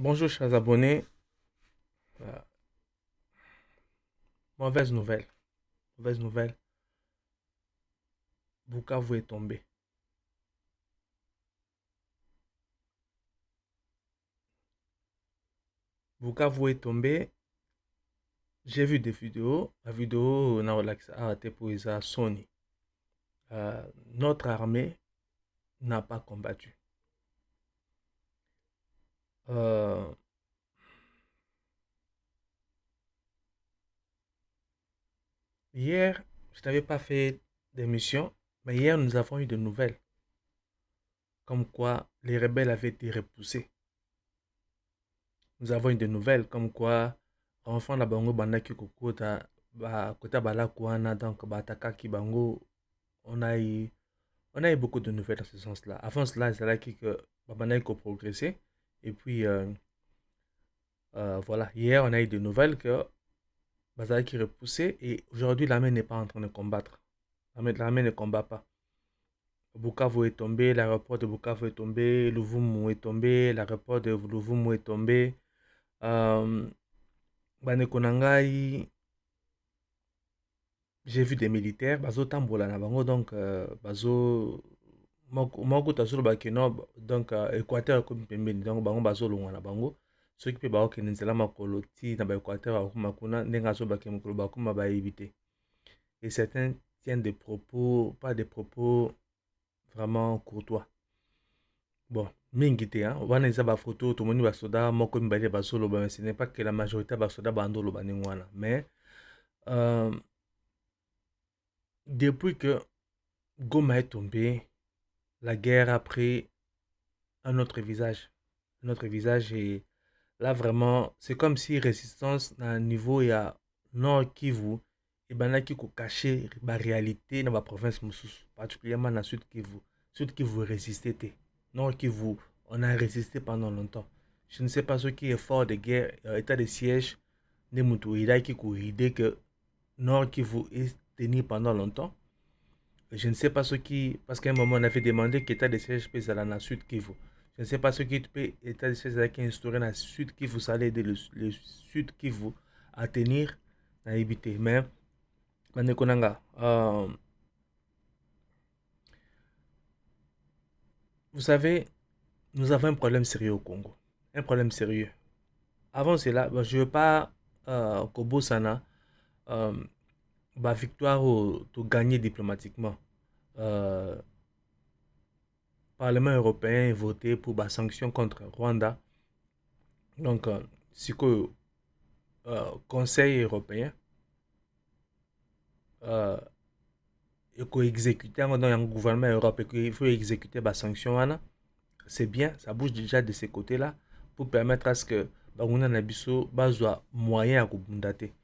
Bonjour chers abonnés. Euh, mauvaise nouvelle. Mauvaise nouvelle. Bukavu est tombé. Bukavu est tombé. J'ai vu des vidéos. La vidéo n'a arrêté pour Isa Sony. Notre armée n'a pas combattu. Euh, Hier, je n'avais pas fait d'émission, mais hier nous avons eu de nouvelles. Comme quoi les rebelles avaient été repoussés. Nous avons eu des nouvelles comme quoi enfant na bango bandaki kokota kota balaku wana donc batakaki bango. On a eu on a eu beaucoup de nouvelles dans ce sens-là. Avant cela, c'est là que babandaki progressé. Et puis voilà, hier on a eu des nouvelles que bazalaki repoussé et aujourd'hui l'armée n'est pas en train de combattre. L'armée ne combat pas. Bukavu est tombé, l'aéroport de Bukavu est tombé, Louvumu est tombé, l'aéroport de Louvumu est tombé. Euh, Bandeko na ngai, j'ai vu des militaires, bazo tambola na bango, donc bazo moko tazoloba ke non, donc équateur ekomi pembeni, donc bango bazolongwa na bango soki mpe baokende nzela makolo ti na baéquateur bakoma kuna ndenge azobake mokolo bakoma bayebi te. Et certains tiennent des propos, pas des propos vraiment courtois. Bon, mingi te, hein? Wana eza bafoto tomoni basoda moko mibale bazoloba, mais ce n'est pas que la majorité ya basoda bandoloba ndenge wana. Mais depuis que Goma est tombé, la guerre a pris un autre visage. Un autre visage et là vraiment, c'est comme si résistance à un niveau il y a Nord Kivu et banaki ko cacher la réalité dans la province Moussous, particulièrement dans Sud Kivu. Sud Kivu résistait. Nord Kivu, on a résisté pendant longtemps. Je ne sais pas ce qui est fort de guerre, état de siège, ne mutu il a qui idée que Nord Kivu est tenu pendant longtemps. Je ne sais pas ce qui, parce qu'à un moment on avait demandé qu'état de siège peut aller dans le Sud Kivu. Je ne sais pas ce qui peut état de siège qui est instauré dans le Sud Kivu, ça allait aider le Sud Kivu à tenir dans l'habité. Mais, Manekonanga, vous savez, nous avons un problème sérieux au Congo. Un problème sérieux. Avant cela, je ne veux pas Kobo Sana, victoire ou gagner diplomatiquement. Parlement européen a voté pour des sanctions contre Rwanda. Donc, c'est que Conseil européen il faut exécuter dans le gouvernement européen, il faut exécuter des sanctions. C'est bien, ça bouge déjà de ces côtés-là pour permettre à ce que Bangouna Nabiso bazwa moyen à kubundate.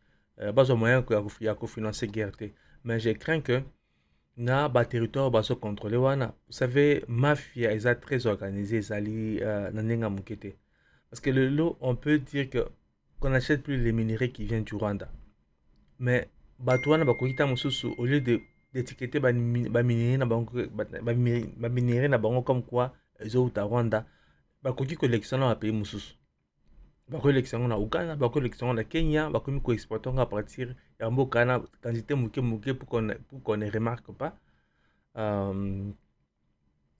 Bazwa moyen à financer la guerre. Mais je crains que na ba territoire baso contrôler wana. Vous savez, mafia est très organisée, zali nanenga mukete. Parce que le lot, on peut dire que qu'on n'achète plus les minéraux qui viennent du Rwanda. Mais Batouana Bakokita Mosusu, au lieu d'étiqueter minéraux na bango comme quoi ils ont au Rwanda, Bakoki collection à pays Mosusu. Bako collection na Uganda, bako collection na Kenya, bako mi ko exporter à partir ya mboka na quantité mouké pour qu'on ne remarque pas.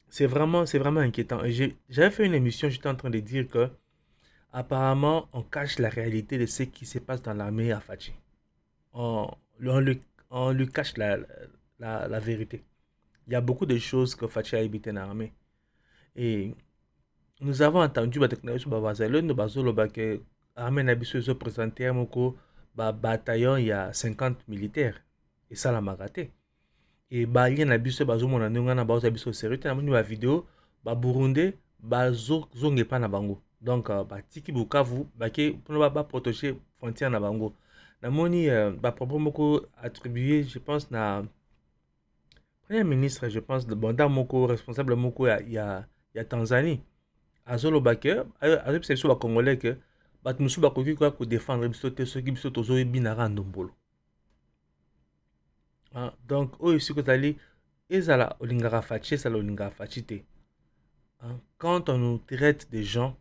C'est vraiment inquiétant. J'avais fait une émission, j'étais en train de dire que apparemment, on cache la réalité de ce qui se passe dans l'armée à Fachi. On, on lui, on lui cache la vérité. Il y a beaucoup de choses que Fachi a évité dans l'armée. Et nous avons entendu que l'armée n'a pas présenté un bataillon, il y a 50 militaires. Et ça l'a magaté. Et Bali na biso bazomona ndenge na bazo biso sérieux na moni ba vidéo ba Burundais bazonge pa na bango. Donc batiki Bukavu bake pour ba protéger frontière na bango. Na moni ba propos moko attribué je pense na premier ministre je pense de Banda moko responsable moko ya Tanzanie. Azolo bake azobisa biso ba congolais que bato musu bakoki ko défendre biso te soki biso tozo binara ndombolo. Donc, eux ici, ils ont la olingara fachi, ça l'olingara fachi te. Quand on nous traite des gens,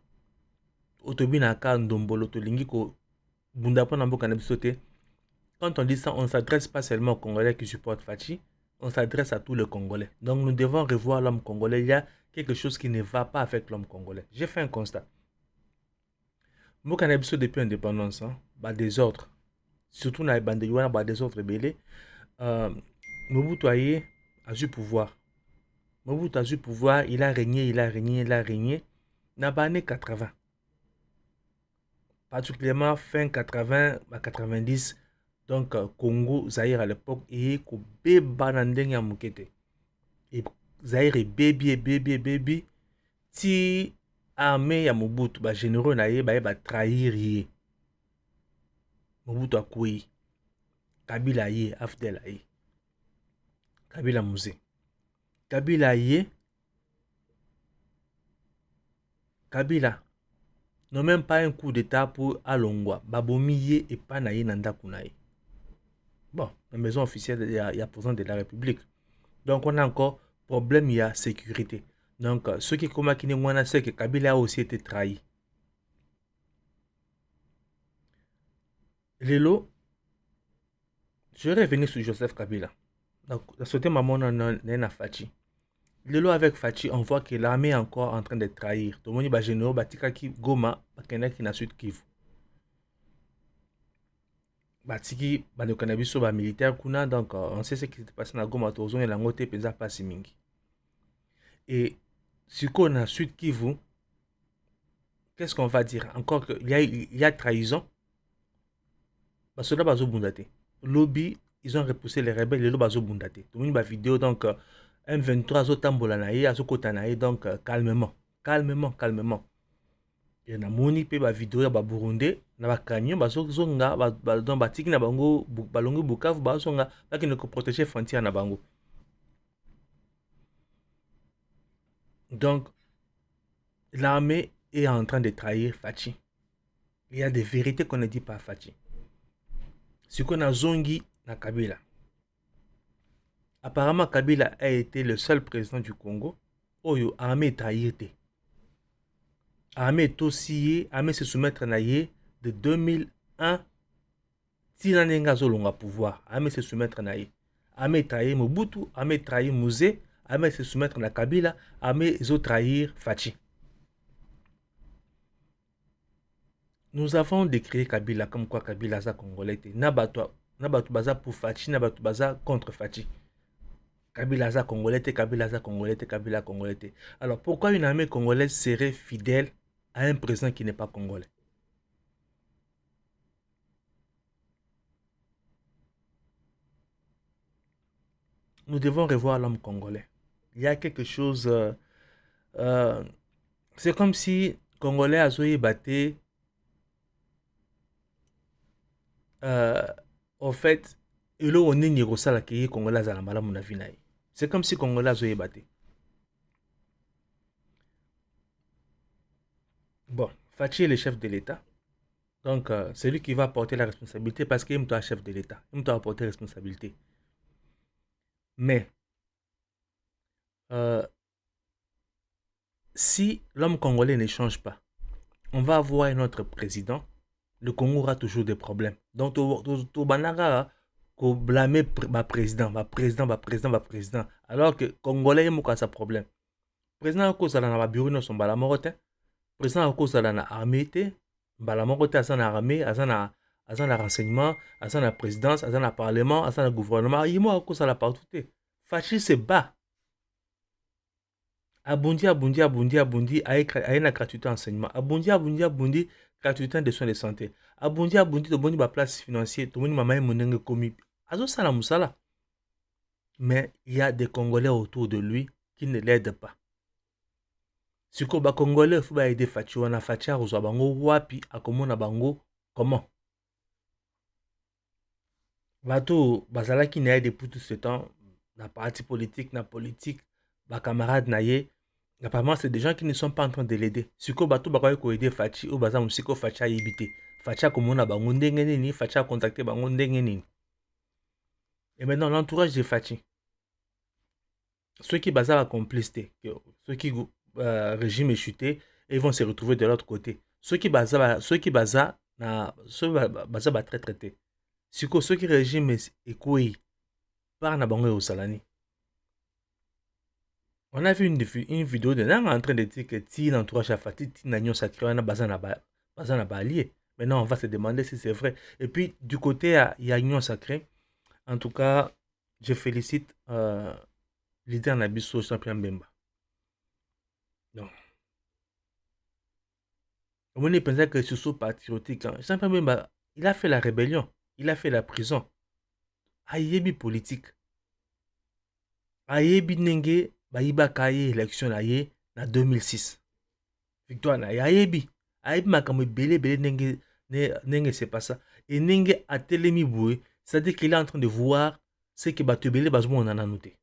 otobinaka ndombolo tolingi ko bunda pona mboka na biso te. Quand on dit ça, on ne s'adresse pas seulement aux Congolais qui supportent Fachi, on s'adresse à tous les Congolais. Donc nous devons revoir l'homme congolais. Il y a quelque chose qui ne va pas avec l'homme congolais. J'ai fait un constat. Mboka na biso depuis l'indépendance, bah désordre. Surtout dans les bandes de bah désordre belé. Mobutu Aye a eu pouvoir. Mobutu a eu pouvoir, il a régné, il a régné, il a régné. Dans les années 80. Particulièrement fin 80, 90. Donc, Congo, Zaïre à l'époque, et Kobe Nandeng Mukete. Et Zaïre est baby. Si armée ya Mobutu, ba généraux na ye, ba trahir ye. Mobutu a koui. Kabila ye, Afdel a ye. Kabila Mouzé. Kabila ye. Kabila. Non même pas un coup d'état pour Alongwa. Babomi ye et pas na ye nanda kunaye. Bon, la maison officielle, il y a président de la République. Donc, on a encore problème, il y a sécurité. Donc, ceux qui commencent qui n'est c'est que Kabila a aussi été trahi. Lelo, je vais revenir sur Joseph Kabila. Donc, ce thème, on a Fachi. Lelo avec Fachi, on voit que l'armée est encore en train de trahir. Tout le monde est généraux, Batika qui Goma, qui n'a Sud Kivu. Batiki, le cannabis militaire, donc on sait ce qui s'est passé dans Goma, Tozon et Langote, Pesa Pasimingi. Et ce qu'on a Sud Kivu, qu'est-ce qu'on va dire? Encore qu'il y a trahison. Parce que là, bazo bundate. Lobby, ils ont repoussé les rebelles, les bazo bundate. Tout le monde va vidéo, donc M23 zo tambola naïe, azo kota naïe, donc calmement. Et na moni pe ba vidéo ya ba Burundi, na ba kanyo bazo zonga, dans batiki na bango, balongo Bukavu bazo nga, ba qui ne ko protéger frontière na bango. Donc, l'armée est en train de trahir Fachi. Il y a des vérités qu'on ne dit pas à Fachi. Ce qu'on a zongi na Kabila. Apparemment, Kabila a été le seul président du Congo. Oyo, armée trahirte. Armée tossié, armée se soumettre naïe de 2001. Tinanenga zolonga pouvoir. Armée se soumettre naïe. Armée trahir Mobutu, armée trahir Mouzé, armée se soumettre na Kabila, armée zo trahir Fachi. Nous avons décrit Kabila comme quoi Kabila za congolais. Nabatu baza pour Fachi, nabatu baza contre Fachi. Kabila za congolais, Kabila za congolais, Kabila congolais. Alors pourquoi une armée congolaise serait fidèle à un président qui n'est pas congolais? Nous devons revoir l'homme congolais. Il y a quelque chose... c'est comme si Congolais a zoé batté... en fait, c'est comme si Congolais a zoé batté. Bon, Fachi est le chef de l'État. Donc, c'est lui qui va porter la responsabilité parce qu'il est chef de l'État. Il doit porter la responsabilité. Mais, si l'homme congolais ne change pas, on va avoir un autre président. Le Congo aura toujours des problèmes. Donc, tout banara ko blâmer président. Alors que Congolais a sa problème. Président a cause de la bureau no son balamorote. Président a cause de la armée te. Balamorote a na armée, a na renseignement, a na présidence, a na parlement, a na gouvernement. Il a cause de la partout. Fachi se bat. Abundi, aye na gratuité enseignement. Abundi, gratuité de soins de santé. Abundi, to boni ba place financière, to boni mama monenge komi. Azo sala musala. Mais il y a des Congolais autour de lui qui ne l'aident pas. Si ko ba Congolais faut ba aider Fachi wana Fachi a reçoit bango wapi akomona bango comment? Bato bazala qui n'a depuis tout ce temps na parti politique, ba camarade na ye. Apparemment, c'est des gens qui ne sont pas en train de l'aider. Si ko bato ba ko aider Fachi ou baza musiko Fachi a yibité. Fachi a komona bango ndenge nini, Fachi a contacté bango ndenge nini. Et maintenant l'entourage de Fachi. Ceux qui basent la complicité, ceux qui régime est chuté, ils vont se retrouver de l'autre côté. soki baza na soki baza batraître te sikoyo soki régime ekwei par na bango ezosala nini? On a vu une vidéo de Nanga en train de dire que ti l'entourage à Fatih, ti n'agnon sacré, on a baza na allié. Maintenant, on va se demander si c'est vrai. Et puis, du côté à Yagnon sacré, en tout cas, je félicite leader Nabiso Champion Bemba. Donc, on pensait que ce soit patriotique. Hein. Champion Bemba, il a fait la rébellion, il a fait la prison. Ayebi politique. Ayebi Nenge, Bayiba Kaye élection na 2006. Victoire na Ayebi. Ayebi makambo belé nenge c'est pas ça. Et Nenge a telemi boué, c'est-à-dire qu'il est en train de voir ce que Batubele Bazoumou en a noté.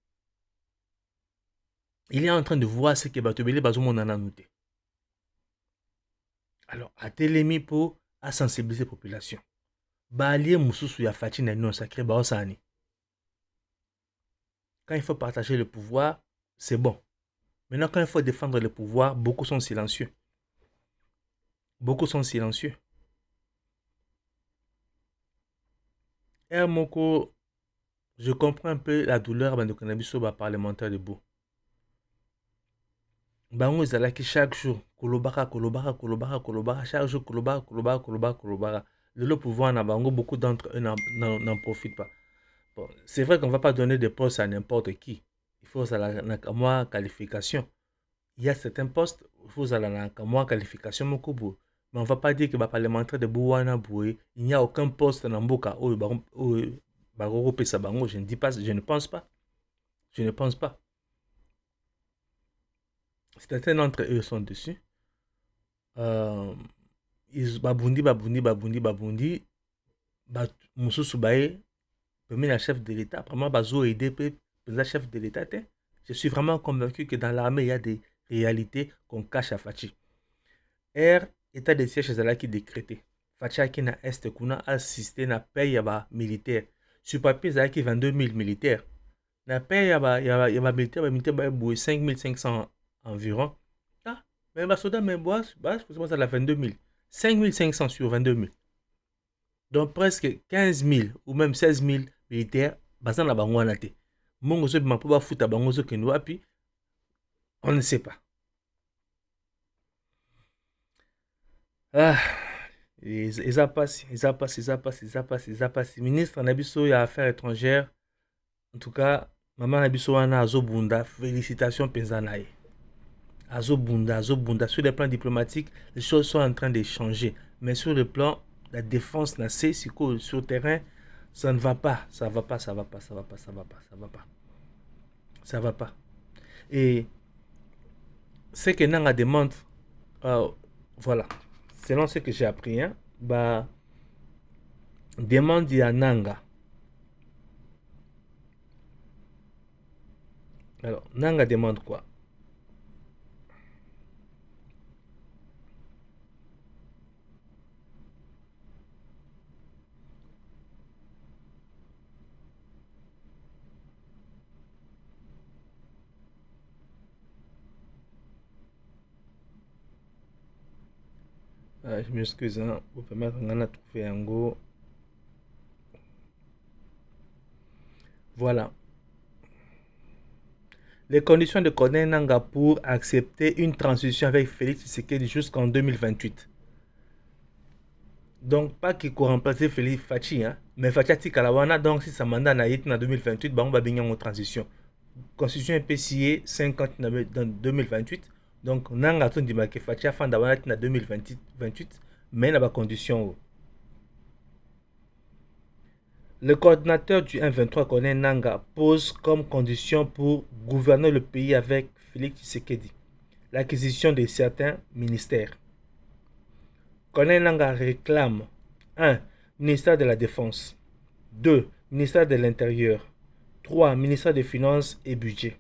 Il est en train de voir ce que Batubele Bazoumou en a noté. Alors, a telemi pour à sensibiliser la population. Balié Moussoussou ya Fati na non sacré Baosani. Quand il faut partager le pouvoir, c'est bon. Maintenant, quand il faut défendre le pouvoir, beaucoup sont silencieux. Beaucoup sont silencieux. Moko, je comprends un peu la douleur de Kanabiso parlementaire de Beau. Bango ezalaki chaque jour kolobaka chaque jour kolobaka. Le pouvoir na bango, beaucoup d'entre eux n'en profitent pas. Bon, c'est vrai qu'on ne va pas donner des postes à n'importe qui. Il faut la qualification. Il y a certains postes, il faut la qualification mokobo. Mais on ne va pas dire que les parlementaires de Bouwana Boué, il n'y a aucun poste dans Mboka où je ne dis pas, je ne pense pas. Je ne pense pas. Certains d'entre eux sont dessus. Ils babundi. Moussou Baye, premier chef de l'État, vraiment bazo aider le chef de l'État. Je suis vraiment convaincu que dans l'armée, il y a des réalités qu'on cache à Fachi. État de siège qui décrété. Fachi qui na est kuna assisté na paye yaba militaire. Sur papier, il y a 22 000 militaires. Na paye yaba militaire, 5500 environ. Ah, mais ma soda, mais bois, c'est la 22 000. 5500 sur 22 000. Donc presque 15 000 ou même 16 000 militaires, basant la bangouana te. Mongo so bima po ba futa bango so kendo api, on ne sait pas. Ah, ils passent. Ministre Nabiso ya affaires étrangères. En tout cas, maman Nabiso wana azobunda, félicitations penzanaye. Azobunda. Sur le plan diplomatique, les choses sont en train de changer. Mais sur le plan de la défense, sur le terrain, ça ne va pas. Ça va pas. Et ce que Nanga demande, voilà, selon ce que j'ai appris, hein, demande à Nanga. Alors, Nanga demande quoi? Je m'excuse, hein, vous permettre de trouver un go. Voilà. Les conditions de Corneille Nanga pour accepter une transition avec Félix Tshisekedi jusqu'en 2028. Donc, pas qu'il peut remplacer Félix Fachi, hein, mais Fachi a Kalawana, donc si sa mandat n'a été en 2028, on va bien en transition. Constitution est PCA 50 dans 2028. Donc, Nanga ton dit que Fachi a fait en 2028, mais il y a des conditions. Le coordinateur du M23, Corneille Nanga, pose comme condition pour gouverner le pays avec Félix Tshisekedi l'acquisition de certains ministères. Corneille Nanga réclame 1. Ministère de la Défense, 2. Ministère de l'Intérieur, 3. Ministère des Finances et Budget,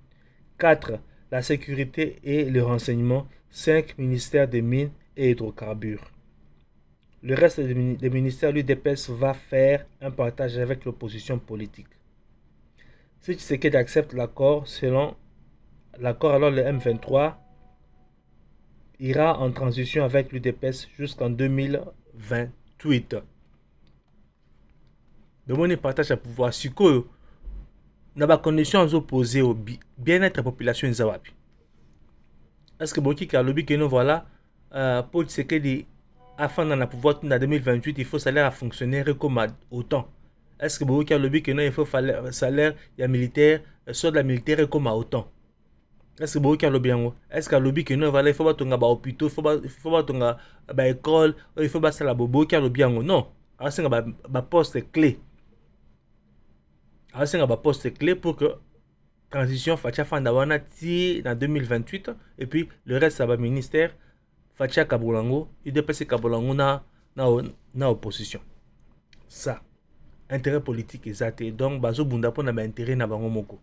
4. La sécurité et le renseignement, 5. Ministère des Mines et Hydrocarbures. Le reste des ministères, l'UDPS va faire un partage avec l'opposition politique. Si Tshisekedi accepte l'accord, selon l'accord, alors le M23 ira en transition avec l'UDPS jusqu'en 2028. Le monde partage le pouvoir. Si quoi, dans les conditions opposées au bien-être de la population, est-ce que beaucoup qui a lobby que nous voilà pour ce que dit afin d'en pouvoir en 2028, il faut salaire à fonctionnaire comme autant. Est-ce que beaucoup qui a lobby que non, il faut salaire il y a militaire soit de la militaire comme autant. Est-ce que beaucoup qui a lobby en est-ce que lobby que non voilà il faut pas tonga ba hôpital, il faut pas tonga ba école, il faut pas ça la bobo qui a lobby en non. Alors c'est ba poste clé. Alors c'est ba poste clé pour que transition Fatia Fandawana ti en 2028 et puis le reste ça va ministère Fatia Kabolango il dépasse Kabolango na opposition ça intérêt politique exact donc bazo bunda pona ba intérêt na bango moko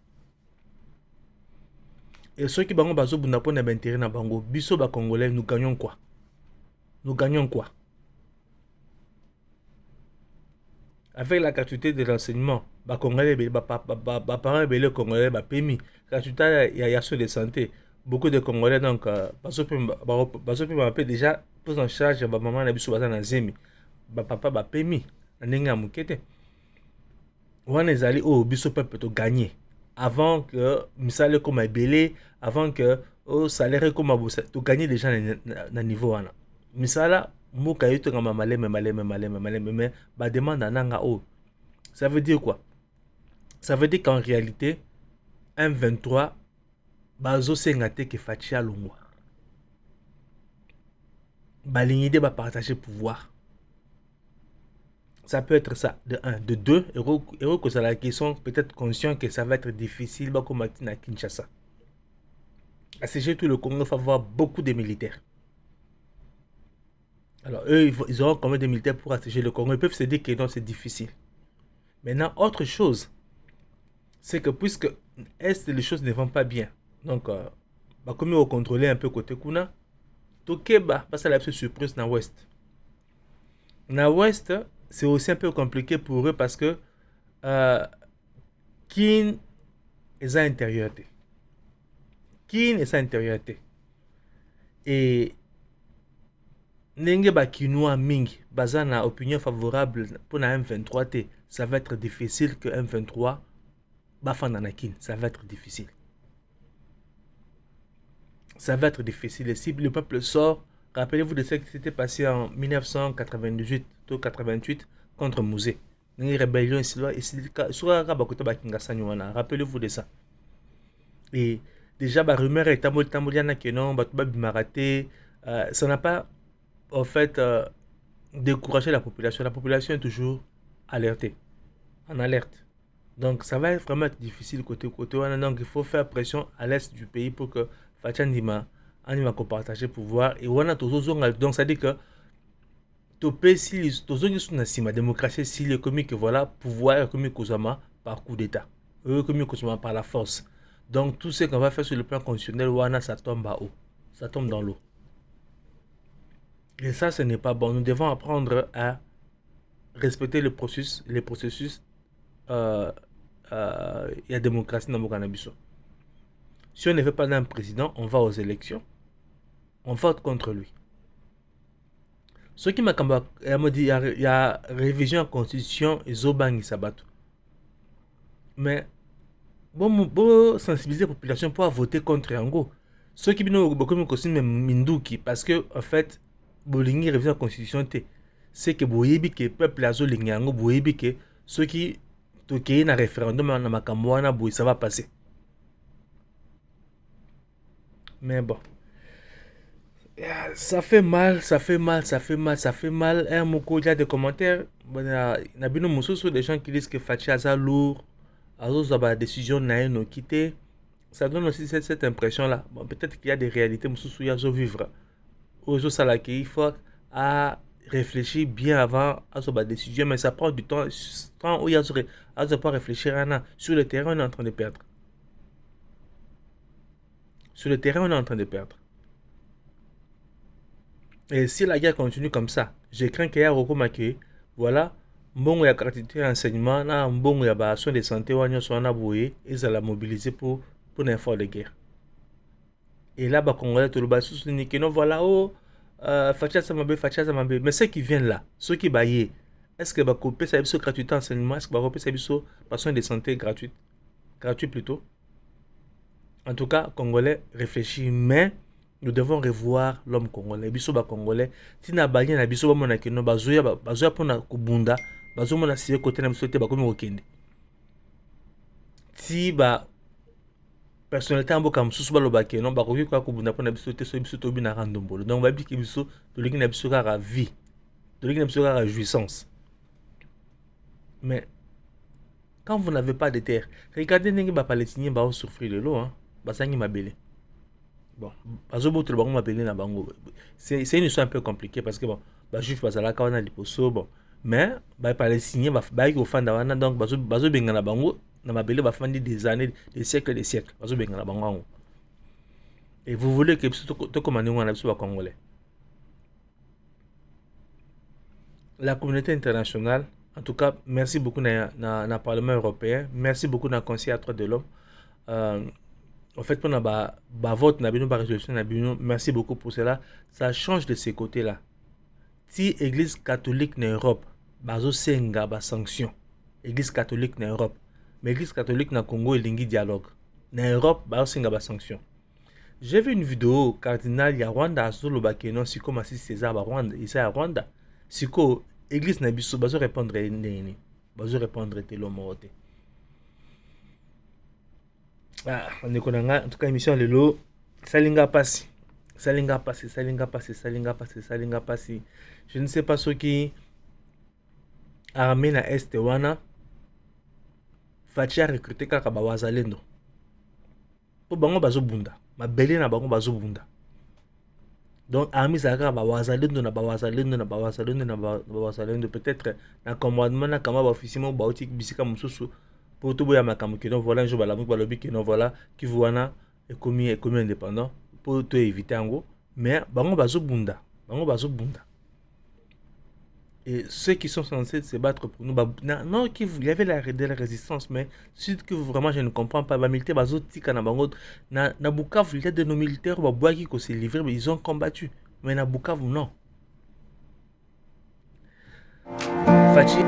et ceux qui bango bazo bunda pona ba intérêt na bango biso ba congolais nous gagnons quoi avec la gratuité de l'enseignement ba congolais ba parents belé congolais ba permis gratuité il y a sur de santé beaucoup de congolais donc bazo pe déjà prise en charge ba maman na biso baza na zemi ba papa ba permis ndenge ya mukete wana ezali oyo biso peuple to gagner avant que misala comme ebele avant que au salaire comme bosa to gagner déjà na niveau wana misala mboka yetu ngama maleme mais ba demande nanga o ça veut dire quoi ça veut dire qu'en réalité M23 bazo senga te ke Fatia longwa balingi de ba partager pouvoir. Ça peut être ça, de 1. De 2, et que ça la question peut-être conscient que ça va être difficile, comme à Kinshasa. À CG, tout le Congo va avoir beaucoup de militaires. Alors, eux, ils auront combien de militaires pour assiéger le Congo? Ils peuvent se dire que non, c'est difficile. Maintenant, autre chose, c'est que puisque Est, les choses ne vont pas bien. Donc, comme ils vont contrôler un peu côté Kuna, Tokeba, parce que la surprise dans l'Ouest. Dans l'Ouest, c'est aussi un peu compliqué pour eux parce que Kin est sa intériorité. Et Nenge ba Kinois Ming, basé na opinion favorable pour la M23, ça va être difficile que M23 bafan na Kin. Ça va être difficile. Et si le peuple sort, rappelez-vous de ce qui s'était passé en 1998 ou 88 contre Mouzé. Une rébellion ici, rappelez-vous de ça. Et déjà, la rumeur est que non, ça n'a pas en fait découragé la population. La population est toujours alertée, en alerte. Donc ça va vraiment être difficile côté. Donc il faut faire pression à l'est du pays pour que Fatia Ndima partager pouvoir et on a donc ça dit que la démocratie si le comique voilà pouvoir comme Kozama par coup d'état comme Kozama par la force. Donc tout ce qu'on va faire sur le plan constitutionnel wana ça tombe à eau, ça tombe dans l'eau. Et ça ce n'est pas bon. Nous devons apprendre à respecter les processus il y a démocratie dans le Canabiso. Si on ne veut pas d'un président, on va aux élections. On vote contre lui. Ce qui m'a dit, il y a révision en constitution et Zobang Sabato. Mais bon sensibiliser la population pour voter contre Yango. Ceux qui ont beaucoup de Minduki, parce que en fait, Bolingi révision en constitution, c'est que Boyebi que peuple azo Lingango, Boyebi que ceux qui toquent un référendum na makamwana boy ça va passer. Mais bon. Ça fait mal. Un mot il y a des commentaires. Il y a des gens qui disent que Fatia a lourd. Alors, la décision n'a pas quitté. Ça donne aussi cette impression-là. Bon, peut-être qu'il y a des réalités où il y a vivre. Il faut à réfléchir bien avant à la décision, mais ça prend du temps. Quand il y a pas réfléchir sur le terrain, on est en train de perdre. Et si la guerre continue comme ça, je crains qu'il y ait un recours maquillé. Voilà, bon, il y a gratuité d'enseignement, bon, il y a soins de santé, ils allaient mobiliser pour l'effort de guerre. Et là, Congolais, tout le bas, non, voilà, oh, Fatia Samabé, Fatia Samabé. Mais ceux qui viennent là, ceux qui baillent, est-ce que couper ça gratuité enseignement, est-ce que couper ça par soins de santé gratuite, gratuit plutôt. En tout cas, Congolais réfléchis, mais nous devons revoir l'homme congolais. Biso ba Congolais, si na baillé na biso ba mona keno bazoya pona kubunda, bazo mona siye côté na biso te ba komi okende. Si ba personnalité amboka mosusu balobaki non bakoki kwa kubunda mpona biso te so biso tobi na randombolo donc babiki biso tolingi na biso kaka vie tolingi na biso kaka jouissance. Mais quand vous n'avez pas de terre, regardez ndenge bapalestinien baosouffrir lelo hein, basangi mabele. Bon, bazobotela bango mabele na bango, c'est une histoire un peu compliquée parce que bon bajuif bazalaka wana liboso bon, mais bapalestinien bayaki kofanda wana donc bazobengana bango na mabele bafandi des années, des siècles, bazobengana bango yango. Et vous voulez que tout comme on a besoin de Congolais. La communauté internationale, en tout cas, merci beaucoup dans le Parlement européen, merci beaucoup dans le Conseil à droits de l'homme. En fait, pour notre vote, notre résolution, merci beaucoup pour cela. Ça change de ces côtés-là. Si l'Église catholique en Europe, bazo senga ba sanction. Église catholique en Europe, mais l'Église catholique na Congo et lingi dialogue. En Europe, bazo senga ba sanction. J'ai vu une vidéo cardinal ya Rwanda azolo bakeno siko Masisi César ba Rwanda, isa ya Rwanda. Siko église na biso bazo répondre nini? Bazo répondre te lo morote. Ah, on est konanga en tout cas émission lelo salinga pasi. Salinga pasi, salinga pasi, salinga pasi, salinga pasi. Je ne sais pas ce qui armée na est wana Fatia recruter kaka ba wazalendo. Po bango bazo bunda. Mabele na bango bazo bunda. Donc armée zaka ba wazalendo na ba wazalendo na ba wazalendo na ba wazalendo peut-être na commandement na kama ba officiellement ba oti bisika mususu pour tout boya makambo que non voilà un jour ba la ba lobi que non voilà qui voana ekomi indépendant pour tout éviter ngo mais bango bazo bunda. Bango bazo bunda. Et ceux qui sont censés se battre pour nous, non, il y avait de la résistance, mais c'est que vraiment je ne comprends pas. Les militaires, na Bukavu, il y a de nos militaires qui se livré, mais ils ont combattu. Mais na Bukavu, non. Fachi.